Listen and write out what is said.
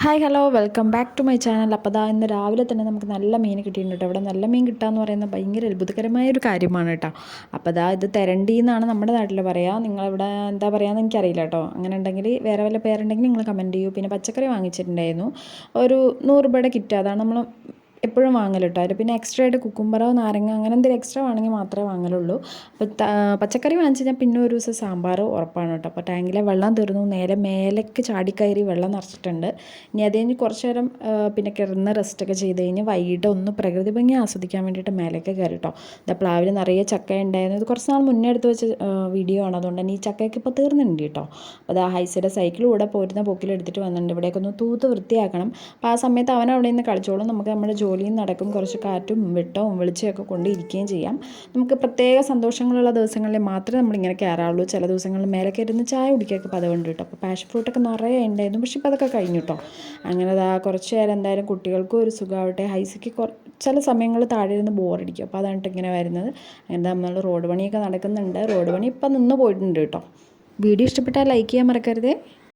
Hi hello welcome back to my channel. അപ്പോൾ ദാ ഇന്ന് രാവിലെ തന്നെ നമുക്ക് നല്ല മീൻ കിട്ടിയിട്ടുണ്ട് കേട്ടോ. ഇവിടെ നല്ല മീൻ കിട്ടുക എന്ന് പറയുന്നത് ഭയങ്കര അത്ഭുതകരമായ ഒരു കാര്യമാണ് കേട്ടോ. അപ്പോൾ ദാ ഇത് തെരണ്ടി എന്നാണ് നമ്മുടെ നാട്ടിൽ പറയുക. നിങ്ങളിവിടെ എന്താ പറയുകയെന്ന് എനിക്കറിയില്ല കേട്ടോ. അങ്ങനെ ഉണ്ടെങ്കിൽ വേറെ വല്ല പേരുണ്ടെങ്കിൽ നിങ്ങൾ കമൻറ്റ് ചെയ്യൂ. പിന്നെ പച്ചക്കറി വാങ്ങിച്ചിട്ടുണ്ടായിരുന്നു, ഒരു 100 രൂപയുടെ കിറ്റ്. അതാണ് നമ്മൾ എപ്പോഴും വാങ്ങൽ കേട്ടോ. അതിൽ പിന്നെ എക്സ്ട്രാ ആയിട്ട് കുക്കുംബറോ നാരങ്ങ അങ്ങനെ എന്തെങ്കിലും എക്സ്ട്രാ വേണമെങ്കിൽ മാത്രമേ വാങ്ങലുള്ളൂ. അപ്പോൾ പച്ചക്കറി വാങ്ങിച്ച് കഴിഞ്ഞാൽ പിന്നെ ഒരു ദിവസം സാമ്പാർ ഉറപ്പാണ് കേട്ടോ. അപ്പോൾ ടാങ്കിലെ വെള്ളം തീർന്നു, നേരെ മേലേക്ക് ചാടിക്കയറി വെള്ളം നിറച്ചിട്ടുണ്ട്. ഇനി അത് കഴിഞ്ഞ് കുറച്ച് നേരം പിന്നെ കിടന്ന് റെസ്റ്റൊക്കെ ചെയ്ത് കഴിഞ്ഞ് വൈകിട്ട് ഒന്ന് പ്രകൃതി ഭംഗി ആസ്വദിക്കാൻ വേണ്ടിയിട്ട് മേലേക്ക് കയറി കേട്ടോ. ഇതാ പ്ലാവിൽ നിറയെ ചക്ക ഉണ്ടായിരുന്നു. ഇത് കുറച്ച് നാൾ മുന്നേ എടുത്ത് വെച്ച വീഡിയോ ആണ്, അതുകൊണ്ട് തന്നെ ഈ ചക്കയൊക്കെ ഇപ്പോൾ തീർന്നിട്ടുണ്ട് കേട്ടോ. അപ്പോൾ അത് ഹൈസയുടെ സൈക്കിൾ കൂടെ പോരുന്ന പോക്കിൽ എടുത്തിട്ട് വന്നിട്ടുണ്ട്. ഇവിടെയൊക്കെ ഒന്ന് തൂത്ത് വൃത്തിയാക്കണം. അപ്പോൾ ആ സമയത്ത് അവൻ അവിടെ നിന്ന് കളിച്ചോളും, നമുക്ക് നമ്മുടെ ജോലിയും നടക്കും, കുറച്ച് കാറ്റും വെട്ടവും വെളിച്ചമൊക്കെ കൊണ്ട് ഇരിക്കുകയും ചെയ്യാം. നമുക്ക് പ്രത്യേക സന്തോഷങ്ങളുള്ള ദിവസങ്ങളിൽ മാത്രമേ നമ്മളിങ്ങനെ കയറാറുള്ളൂ. ചില ദിവസങ്ങളിൽ മേലെ കയറുന്ന ചായ കുടിക്കുകയൊക്കെ പതിവുണ്ട് കേട്ടോ. അപ്പോൾ പാഷൻ ഫ്രൂട്ടൊക്കെ നിറയെ ഉണ്ടായിരുന്നു, പക്ഷേ ഇപ്പോൾ അതൊക്കെ കഴിഞ്ഞു കേട്ടോ. അങ്ങനെ അതാ കുറച്ച് നേരം എന്തായാലും കുട്ടികൾക്കും ഒരു സുഖമാവട്ടെ. ഹൈസയ്ക്ക് ചില സമയങ്ങളിൽ താഴെ ഇരുന്ന് ബോറടിക്കും, അപ്പോൾ അതാണ് ഇങ്ങനെ വരുന്നത്. അങ്ങനെ നമ്മൾ റോഡ് പണിയൊക്കെ നടക്കുന്നുണ്ട്. റോഡ് പണി ഇപ്പം നിന്ന് പോയിട്ടുണ്ട് കേട്ടോ. വീഡിയോ ഇഷ്ടപ്പെട്ടാൽ ലൈക്ക് ചെയ്യാൻ മറക്കരുതേ.